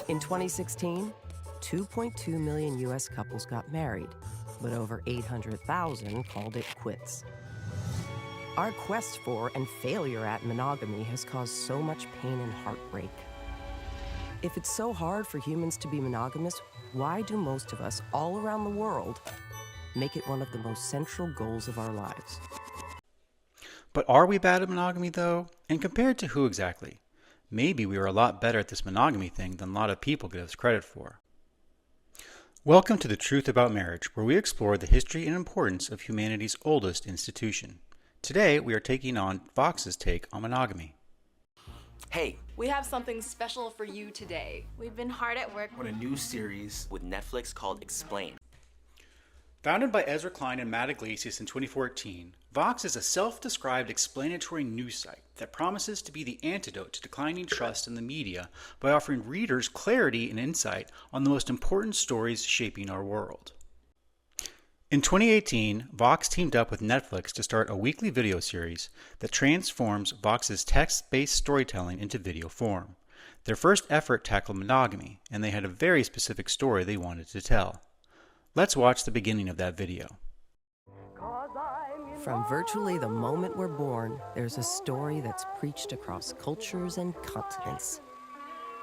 In 2016, 2.2 million U.S. couples got married, but over 800,000 called it quits. Our quest for and failure at monogamy has caused so much pain and heartbreak. If it's so hard for humans to be monogamous, why do most of us all around the world make it one of the most central goals of our lives? But are we bad at monogamy, though? And compared to who exactly? Maybe we are a lot better at this monogamy thing than a lot of people give us credit for. Welcome to The Truth About Marriage, where we explore the history and importance of humanity's oldest institution. Today, we are taking on Vox's take on monogamy. Hey, We have something special for you today. We've been hard at work on a new series with Netflix called Explain. Founded by Ezra Klein and Matt Iglesias in 2014, Vox is a self-described explanatory news site that promises to be the antidote to declining trust in the media by offering readers clarity and insight on the most important stories shaping our world. In 2018, Vox teamed up with Netflix to start a weekly video series that transforms Vox's text-based storytelling into video form. Their first effort tackled monogamy, and they had a very specific story they wanted to tell. Let's watch the beginning of that video. From virtually the moment we're born, there's a story that's preached across cultures and continents.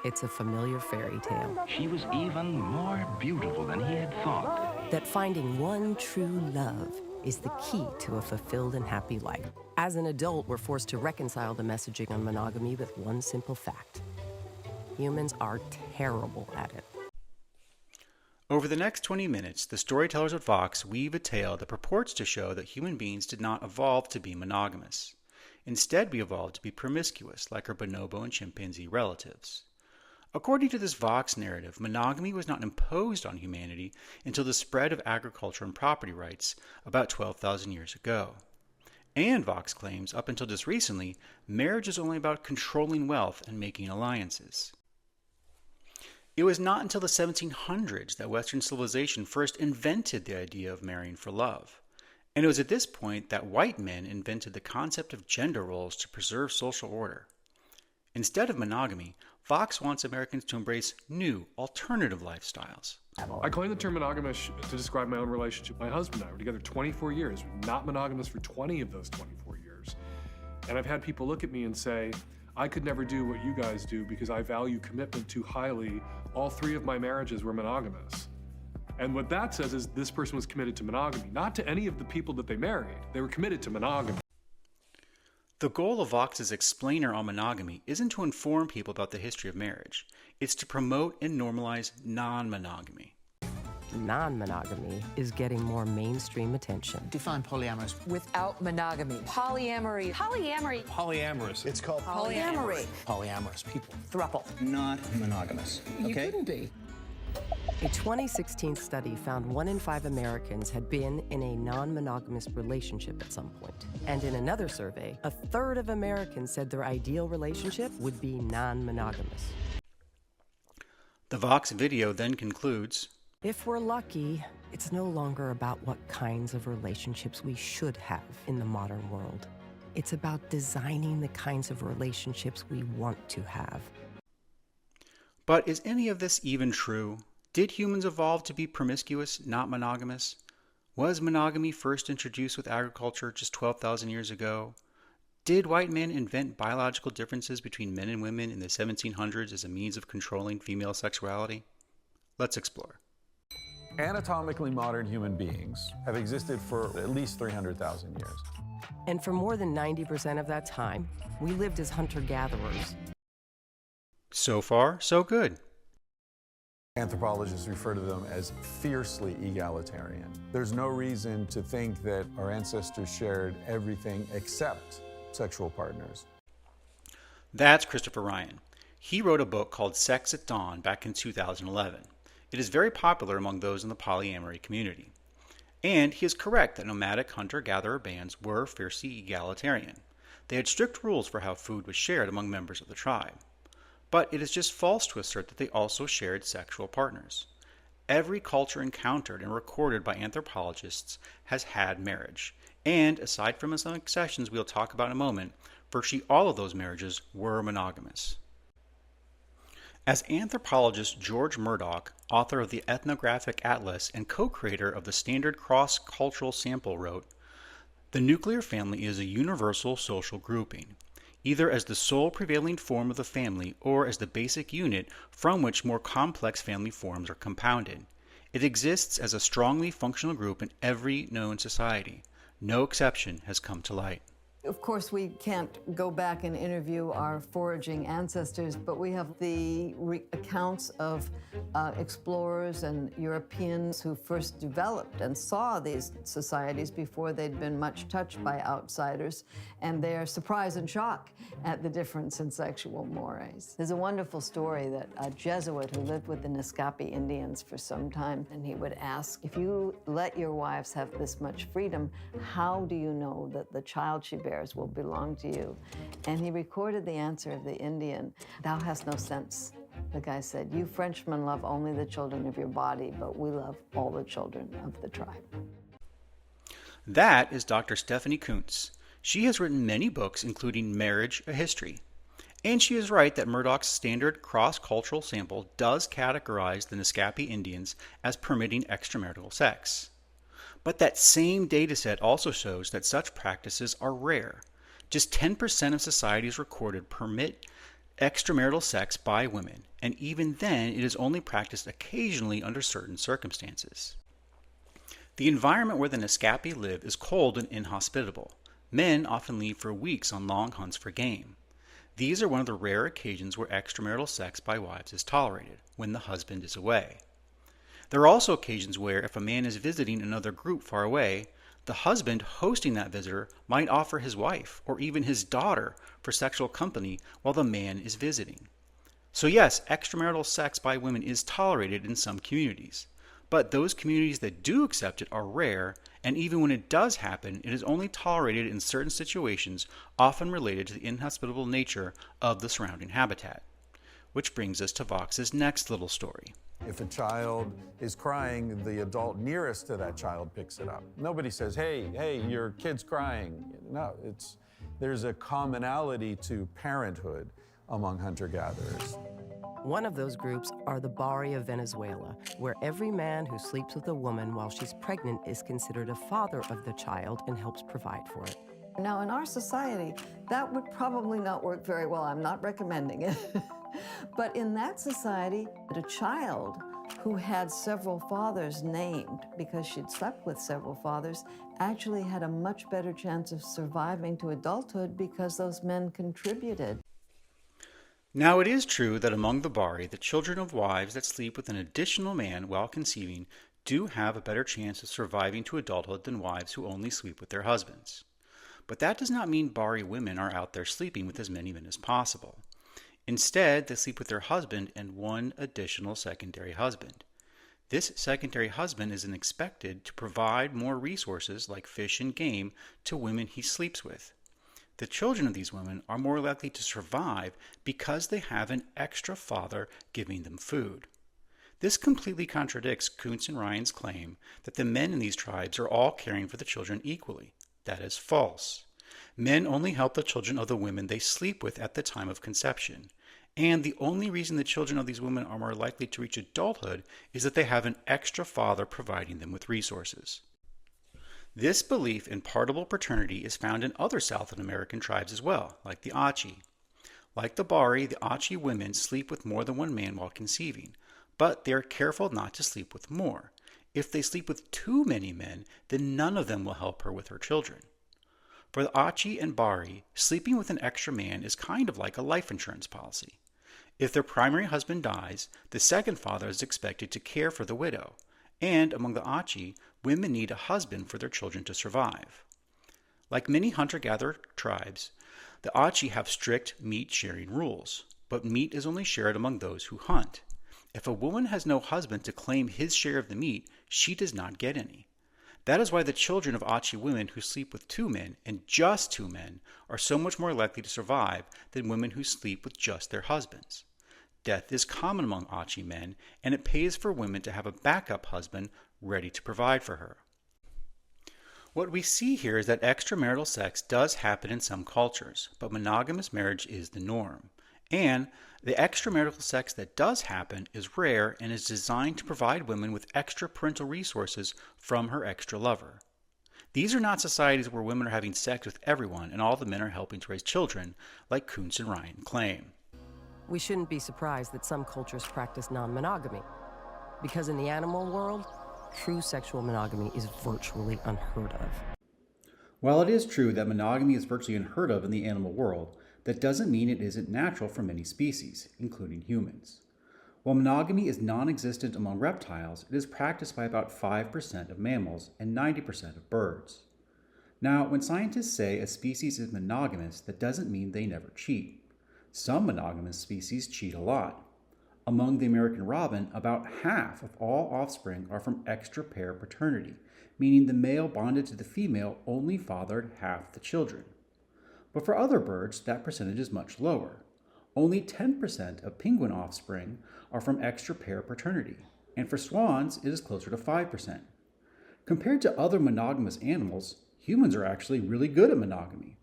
It's a familiar fairy tale. She was even more beautiful than he had thought. That finding one true love is the key to a fulfilled and happy life. As an adult, we're forced to reconcile the messaging on monogamy with one simple fact. Humans are terrible at it. Over the next 20 minutes, the storytellers at Vox weave a tale that purports to show that human beings did not evolve to be monogamous. Instead, we evolved to be promiscuous, like our bonobo and chimpanzee relatives. According to this Vox narrative, monogamy was not imposed on humanity until the spread of agriculture and property rights about 12,000 years ago. And Vox claims, up until just recently, marriage is only about controlling wealth and making alliances. It was not until the 1700s that Western civilization first invented the idea of marrying for love. And it was at this point that white men invented the concept of gender roles to preserve social order. Instead of monogamy, Vox wants Americans to embrace new, alternative lifestyles. I coined the term monogamous to describe my own relationship. My husband and I were together 24 years, not monogamous for 20 of those 24 years. And I've had people look at me and say, I could never do what you guys do because I value commitment too highly. All 3 of my marriages were monogamous. And what that says is this person was committed to monogamy, not to any of the people that they married. They were committed to monogamy. The goal of Vox's explainer on monogamy isn't to inform people about the history of marriage. It's to promote and normalize non-monogamy. Non-monogamy is getting more mainstream attention. Define polyamorous. Without monogamy. Polyamory. Polyamory. Polyamorous. It's called Polyamory. polyamorous people. Throuple. Not monogamous. Okay? You couldn't be. A 2016 study found 1 in 5 Americans had been in a non-monogamous relationship at some point. And in another survey, 1/3 of Americans said their ideal relationship would be non-monogamous. The Vox video then concludes, If we're lucky, it's no longer about what kinds of relationships we should have in the modern world. It's about designing the kinds of relationships we want to have. but is any of this even true? Did humans evolve to be promiscuous, not monogamous? Was monogamy first introduced with agriculture just 12,000 years ago? Did white men invent biological differences between men and women in the 1700s as a means of controlling female sexuality? Let's explore. Anatomically modern human beings have existed for at least 300,000 years. And for more than 90% of that time, we lived as hunter-gatherers. So far, so good. Anthropologists refer to them as fiercely egalitarian. There's no reason to think that our ancestors shared everything except sexual partners. That's Christopher Ryan. He wrote a book called Sex at Dawn back in 2011. It is very popular among those in the polyamory community. And he is correct that nomadic hunter-gatherer bands were fiercely egalitarian. They had strict rules for how food was shared among members of the tribe. But it is just false to assert that they also shared sexual partners. Every culture encountered and recorded by anthropologists has had marriage. And aside from some exceptions we'll talk about in a moment, virtually all of those marriages were monogamous. As anthropologist George Murdoch, author of the Ethnographic Atlas and co-creator of the Standard Cross-Cultural Sample, wrote, "The nuclear family is a universal social grouping, either as the sole prevailing form of the family or as the basic unit from which more complex family forms are compounded. It exists as a strongly functional group in every known society. No exception has come to light." Of course, we can't go back and interview our foraging ancestors, but we have the accounts of explorers and Europeans who first developed and saw these societies before they'd been much touched by outsiders, and they're surprised and shocked at the difference in sexual mores. There's a wonderful story that a Jesuit who lived with the Nescapi Indians for some time, and he would ask, if you let your wives have this much freedom, how do you know that the child she bears will belong to you? And he recorded the answer of the Indian, "Thou hast no sense." The guy said, "You Frenchmen love only the children of your body, but we love all the children of the tribe." That is Dr. Stephanie Kuntz. She has written many books, including Marriage, a History. And she is right that Murdoch's standard cross-cultural sample does categorize the Nescapi Indians as permitting extramarital sex. But that same dataset also shows that such practices are rare. Just 10% of societies recorded permit extramarital sex by women, and even then it is only practiced occasionally under certain circumstances. The environment where the Nescapi live is cold and inhospitable. Men often leave for weeks on long hunts for game. These are one of the rare occasions where extramarital sex by wives is tolerated, when the husband is away. There are also occasions where, if a man is visiting another group far away, the husband hosting that visitor might offer his wife or even his daughter for sexual company while the man is visiting. So yes, extramarital sex by women is tolerated in some communities, but those communities that do accept it are rare, and even when it does happen, it is only tolerated in certain situations, often related to the inhospitable nature of the surrounding habitat. Which brings us to Vox's next little story. If a child is crying, the adult nearest to that child picks it up. Nobody says, hey, your kid's crying. No, there's a commonality to parenthood among hunter-gatherers. One of those groups are the Bari of Venezuela, where every man who sleeps with a woman while she's pregnant is considered a father of the child and helps provide for it. Now, in our society, that would probably not work very well. I'm not recommending it. But in that society, a child who had several fathers named because she'd slept with several fathers actually had a much better chance of surviving to adulthood because those men contributed. Now it is true that among the Bari, the children of wives that sleep with an additional man while conceiving do have a better chance of surviving to adulthood than wives who only sleep with their husbands. But that does not mean Bari women are out there sleeping with as many men as possible. Instead, they sleep with their husband and one additional secondary husband. This secondary husband is expected to provide more resources like fish and game to women he sleeps with. The children of these women are more likely to survive because they have an extra father giving them food. This completely contradicts Kuntz and Ryan's claim that the men in these tribes are all caring for the children equally. That is false. Men only help the children of the women they sleep with at the time of conception. And the only reason the children of these women are more likely to reach adulthood is that they have an extra father providing them with resources. This belief in partible paternity is found in other South American tribes as well, like the Achi. Like the Bari, the Achi women sleep with more than one man while conceiving, but they are careful not to sleep with more. If they sleep with too many men, then none of them will help her with her children. For the Achi and Bari, sleeping with an extra man is kind of like a life insurance policy. If their primary husband dies, the second father is expected to care for the widow. And among the Achi, women need a husband for their children to survive. Like many hunter-gatherer tribes, the Achi have strict meat-sharing rules, but meat is only shared among those who hunt. If a woman has no husband to claim his share of the meat, she does not get any. That is why the children of Achi women who sleep with two men, and just two men, are so much more likely to survive than women who sleep with just their husbands. Death is common among Achi men, and it pays for women to have a backup husband ready to provide for her. What we see here is that extramarital sex does happen in some cultures, but monogamous marriage is the norm. And The extramarital sex that does happen is rare and is designed to provide women with extra parental resources from her extra lover. These are not societies where women are having sex with everyone and all the men are helping to raise children, like Kuntz and Ryan claim. We shouldn't be surprised that some cultures practice non-monogamy, because in the animal world, true sexual monogamy is virtually unheard of. While it is true that monogamy is virtually unheard of in the animal world, that doesn't mean it isn't natural for many species, including humans. While monogamy is non-existent among reptiles, it is practiced by about 5% of mammals and 90% of birds. Now, when scientists say a species is monogamous, that doesn't mean they never cheat. Some monogamous species cheat a lot. Among the American robin, about half of all offspring are from extra-pair paternity, meaning the male bonded to the female only fathered half the children. But for other birds, that percentage is much lower. Only 10% of penguin offspring are from extra-pair paternity, and for swans, it is closer to 5%. Compared to other monogamous animals, humans are actually really good at monogamy.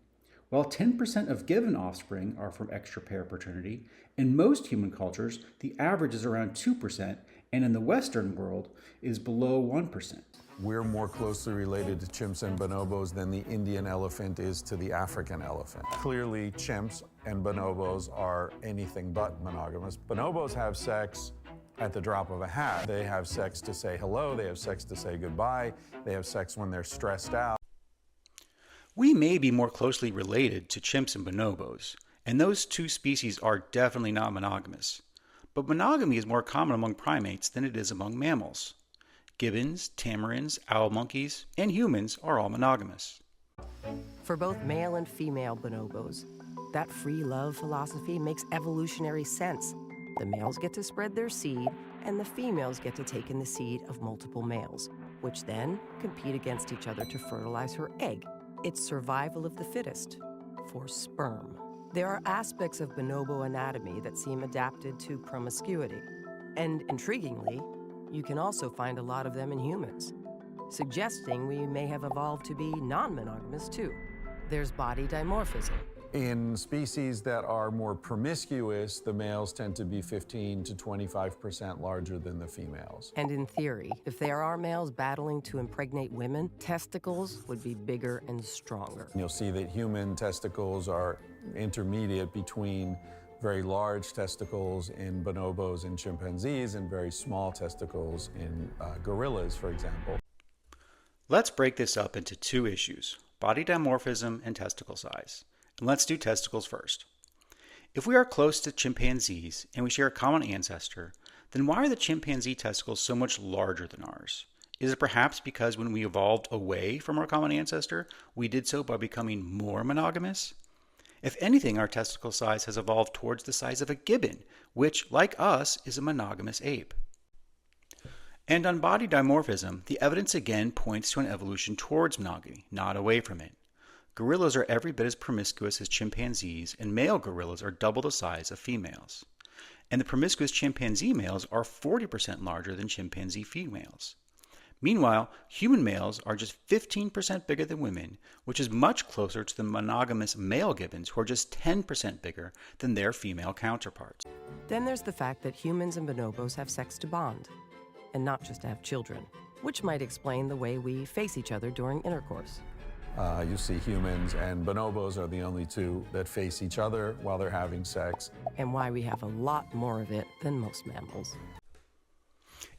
While 10% of given offspring are from extra-pair paternity, in most human cultures, the average is around 2%, and in the Western world is below 1%. We're more closely related to chimps and bonobos than the Indian elephant is to the African elephant. Clearly, chimps and bonobos are anything but monogamous. Bonobos have sex at the drop of a hat. They have sex to say hello, they have sex to say goodbye, they have sex when they're stressed out. We may be more closely related to chimps and bonobos, and those two species are definitely not monogamous. But monogamy is more common among primates than it is among mammals. Gibbons, tamarins, owl monkeys, and humans are all monogamous. For both male and female bonobos, that free love philosophy makes evolutionary sense. The males get to spread their seed, and the females get to take in the seed of multiple males, which then compete against each other to fertilize her egg. It's survival of the fittest, for sperm. There are aspects of bonobo anatomy that seem adapted to promiscuity. And intriguingly, you can also find a lot of them in humans, suggesting we may have evolved to be non-monogamous too. There's body dimorphism. In species that are more promiscuous, the males tend to be 15 to 25% larger than the females. And in theory, if there are males battling to impregnate women, testicles would be bigger and stronger. You'll see that human testicles are intermediate between very large testicles in bonobos and chimpanzees and very small testicles in gorillas, for example. Let's break this up into two issues, body dimorphism and testicle size. And let's do testicles first. If we are close to chimpanzees and we share a common ancestor, then why are the chimpanzee testicles so much larger than ours? Is it perhaps because when we evolved away from our common ancestor, we did so by becoming more monogamous? If anything, our testicle size has evolved towards the size of a gibbon, which, like us, is a monogamous ape. And on body dimorphism, the evidence again points to an evolution towards monogamy, not away from it. Gorillas are every bit as promiscuous as chimpanzees, and male gorillas are double the size of females. And the promiscuous chimpanzee males are 40% larger than chimpanzee females. Meanwhile, human males are just 15% bigger than women, which is much closer to the monogamous male gibbons, who are just 10% bigger than their female counterparts. Then there's the fact that humans and bonobos have sex to bond, and not just to have children, which might explain the way we face each other during intercourse. You see humans and bonobos are the only two that face each other while they're having sex. And why we have a lot more of it than most mammals.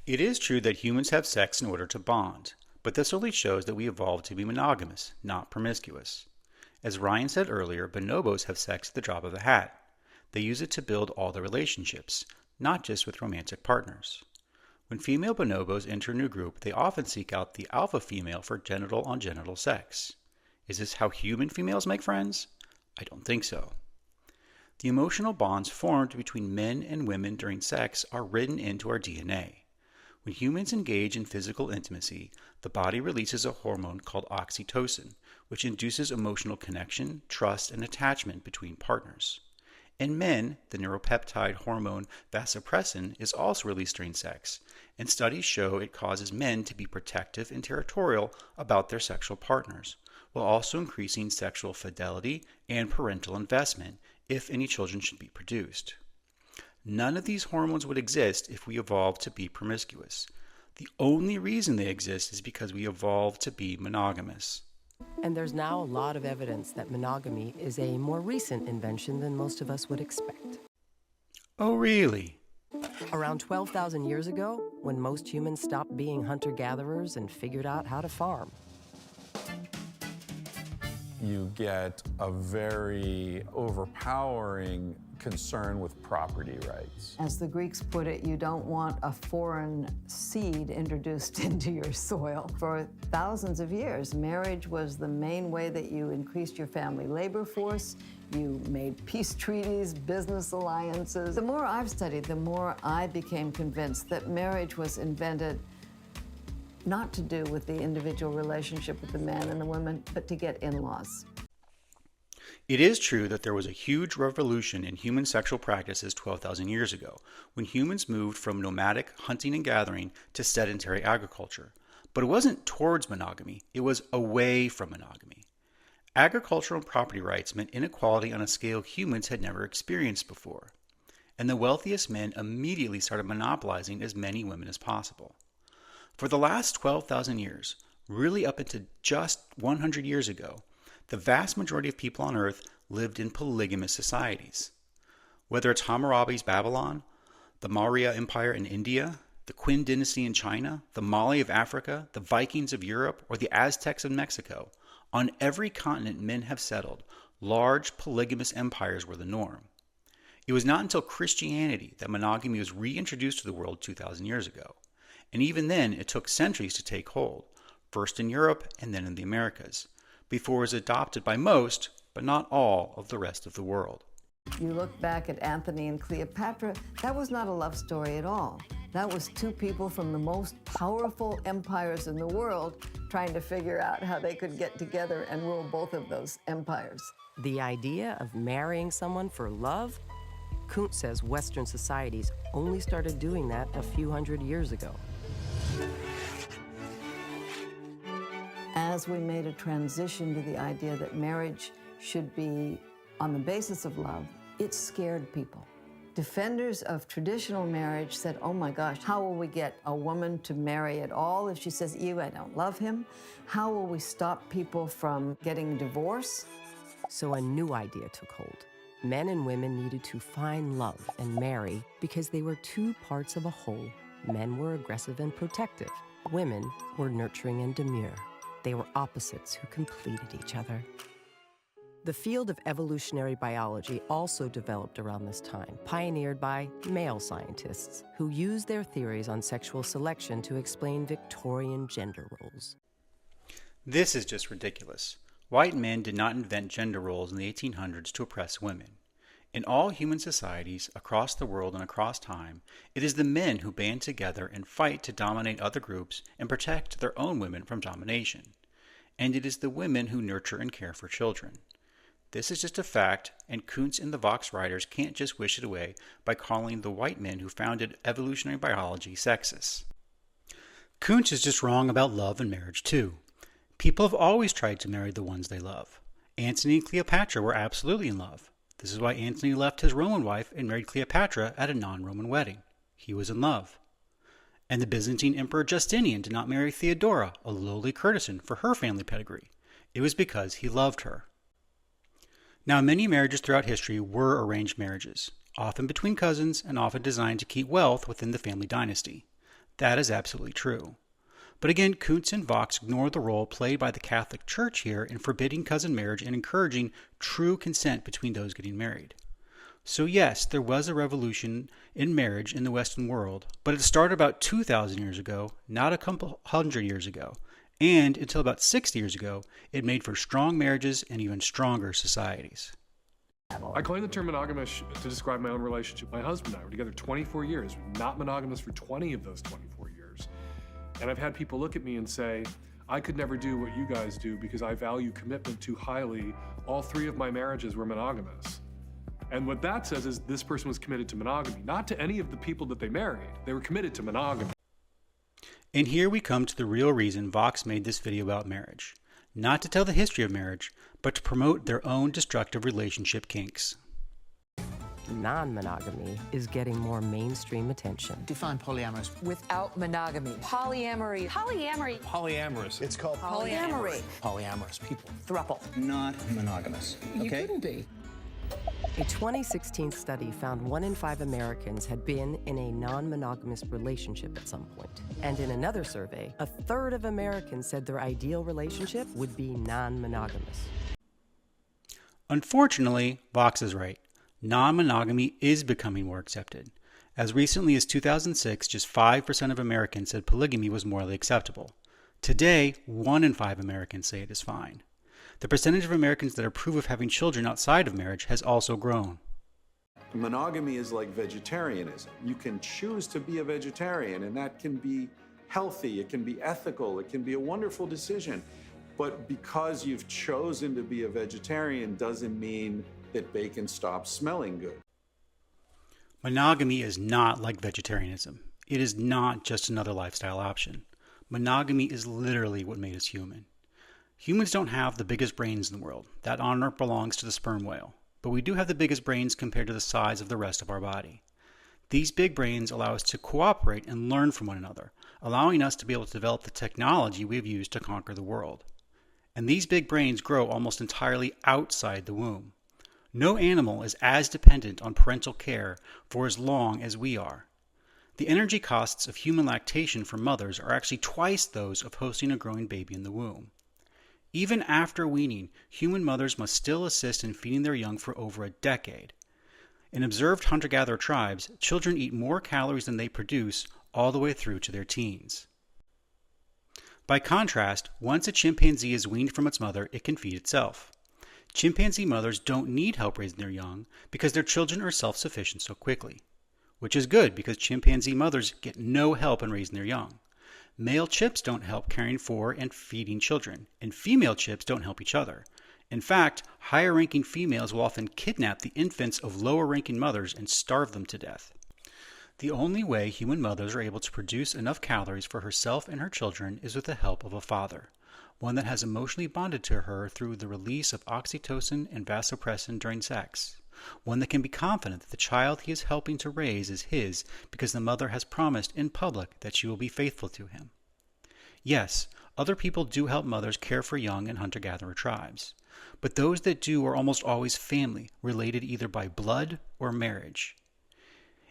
It is true that humans have sex in order to bond, but this only shows that we evolved to be monogamous, not promiscuous. As Ryan said earlier, bonobos have sex at the drop of a hat. They use it to build all their relationships, not just with romantic partners. When female bonobos enter a new group, they often seek out the alpha female for genital-on-genital sex. Is this how human females make friends? I don't think so. The emotional bonds formed between men and women during sex are written into our DNA. When humans engage in physical intimacy, the body releases a hormone called oxytocin, which induces emotional connection, trust, and attachment between partners. In men, the neuropeptide hormone vasopressin is also released during sex, and studies show it causes men to be protective and territorial about their sexual partners, while also increasing sexual fidelity and parental investment if any children should be produced. None of these hormones would exist if we evolved to be promiscuous. The only reason they exist is because we evolved to be monogamous. And there's now a lot of evidence that monogamy is a more recent invention than most of us would expect. Oh, really? Around 12,000 years ago, when most humans stopped being hunter-gatherers and figured out how to farm. You get a very overpowering concern with property rights. As the Greeks put it, you don't want a foreign seed introduced into your soil. For thousands of years, marriage was the main way that you increased your family labor force. You made peace treaties, business alliances. The more I've studied, the more I became convinced that marriage was invented not to do with the individual relationship with the man and the woman, but to get in-laws. It is true that there was a huge revolution in human sexual practices 12,000 years ago, when humans moved from nomadic hunting and gathering to sedentary agriculture. But it wasn't towards monogamy, it was away from monogamy. Agricultural and property rights meant inequality on a scale humans had never experienced before. And the wealthiest men immediately started monopolizing as many women as possible. For the last 12,000 years, really up into just 100 years ago, the vast majority of people on Earth lived in polygamous societies. Whether it's Hammurabi's Babylon, the Maurya Empire in India, the Qin dynasty in China, the Mali of Africa, the Vikings of Europe, or the Aztecs of Mexico, on every continent men have settled, large polygamous empires were the norm. It was not until Christianity that monogamy was reintroduced to the world 2,000 years ago. And even then, it took centuries to take hold, first in Europe and then in the Americas, before it was adopted by most, but not all, of the rest of the world. You look back at Anthony and Cleopatra, that was not a love story at all. That was two people from the most powerful empires in the world trying to figure out how they could get together and rule both of those empires. The idea of marrying someone for love? Kuntz says Western societies only started doing that a few hundred years ago. As we made a transition to the idea that marriage should be on the basis of love, it scared people. Defenders of traditional marriage said, oh my gosh, how will we get a woman to marry at all if she says, ew, I don't love him? How will we stop people from getting divorce? So a new idea took hold. Men and women needed to find love and marry because they were two parts of a whole. Men were aggressive and protective. Women were nurturing and demure. They were opposites who completed each other. The field of evolutionary biology also developed around this time, pioneered by male scientists who used their theories on sexual selection to explain Victorian gender roles. This is just ridiculous. White men did not invent gender roles in the 1800s to oppress women. In all human societies, across the world and across time, it is the men who band together and fight to dominate other groups and protect their own women from domination. And it is the women who nurture and care for children. This is just a fact, and Kuntz and the Vox writers can't just wish it away by calling the white men who founded evolutionary biology sexist. Kuntz is just wrong about love and marriage too. People have always tried to marry the ones they love. Antony and Cleopatra were absolutely in love. This is why Antony left his Roman wife and married Cleopatra at a non-Roman wedding. He was in love. And the Byzantine Emperor Justinian did not marry Theodora, a lowly courtesan, for her family pedigree. It was because he loved her. Now, many marriages throughout history were arranged marriages, often between cousins and often designed to keep wealth within the family dynasty. That is absolutely true. But again, Kuntz and Vox ignore the role played by the Catholic Church here in forbidding cousin marriage and encouraging true consent between those getting married. So yes, there was a revolution in marriage in the Western world, but it started about 2,000 years ago, not a couple hundred years ago. And until about 60 years ago, it made for strong marriages and even stronger societies. I coined the term monogamous to describe my own relationship. My husband and I were together 24 years, not monogamous for 20 of those 24 years. And I've had people look at me and say, I could never do what you guys do because I value commitment too highly. All 3 of my marriages were monogamous. And what that says is this person was committed to monogamy, not to any of the people that they married. They were committed to monogamy. And here we come to the real reason Vox made this video about marriage. Not to tell the history of marriage, but to promote their own destructive relationship kinks. non-monogamy is getting more mainstream attention. Define polyamorous. Without monogamy. Polyamory. Polyamory. Polyamorous. It's called Polyamory. polyamorous people. Thruple. Not monogamous. You Okay? couldn't be. A 2016 study found 1 in 5 Americans had been in a non-monogamous relationship at some point. And in another survey, 1/3 of Americans said their ideal relationship would be non-monogamous. Unfortunately, Vox is right. Non-monogamy is becoming more accepted. As recently as 2006, just 5% of Americans said polygamy was morally acceptable. Today, 1 in 5 Americans say it is fine. The percentage of Americans that approve of having children outside of marriage has also grown. Monogamy is like vegetarianism. You can choose to be a vegetarian, and that can be healthy, it can be ethical, it can be a wonderful decision. But because you've chosen to be a vegetarian doesn't mean that bacon stops smelling good. Monogamy is not like vegetarianism. It is not just another lifestyle option. Monogamy is literally what made us human. Humans don't have the biggest brains in the world. That honor belongs to the sperm whale. But we do have the biggest brains compared to the size of the rest of our body. These big brains allow us to cooperate and learn from one another, allowing us to be able to develop the technology we have used to conquer the world. And these big brains grow almost entirely outside the womb. No animal is as dependent on parental care for as long as we are. The energy costs of human lactation for mothers are actually twice those of hosting a growing baby in the womb. Even after weaning, human mothers must still assist in feeding their young for over a decade. In observed hunter-gatherer tribes, children eat more calories than they produce all the way through to their teens. By contrast, once a chimpanzee is weaned from its mother, it can feed itself. Chimpanzee mothers don't need help raising their young because their children are self-sufficient so quickly. Which is good because chimpanzee mothers get no help in raising their young. Male chips don't help caring for and feeding children, and female chips don't help each other. In fact, higher-ranking females will often kidnap the infants of lower-ranking mothers and starve them to death. The only way human mothers are able to produce enough calories for herself and her children is with the help of a father, one that has emotionally bonded to her through the release of oxytocin and vasopressin during sex, one that can be confident that the child he is helping to raise is his because the mother has promised in public that she will be faithful to him. Yes, other people do help mothers care for young in hunter-gatherer tribes, but those that do are almost always family, related either by blood or marriage.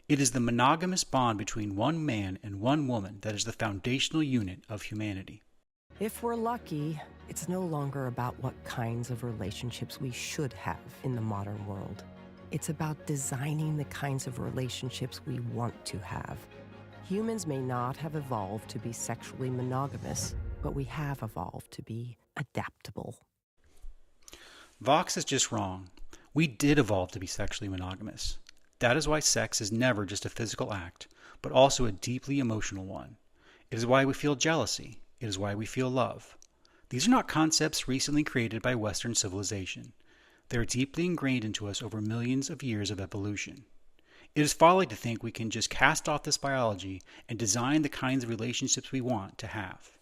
It is the monogamous bond between one man and one woman that is the foundational unit of humanity. If we're lucky, it's no longer about what kinds of relationships we should have in the modern world. It's about designing the kinds of relationships we want to have. Humans may not have evolved to be sexually monogamous, but we have evolved to be adaptable. Vox is just wrong. We did evolve to be sexually monogamous. That is why sex is never just a physical act, but also a deeply emotional one. It is why we feel jealousy. It is why we feel love. These are not concepts recently created by Western civilization. They are deeply ingrained into us over millions of years of evolution. It is folly to think we can just cast off this biology and design the kinds of relationships we want to have.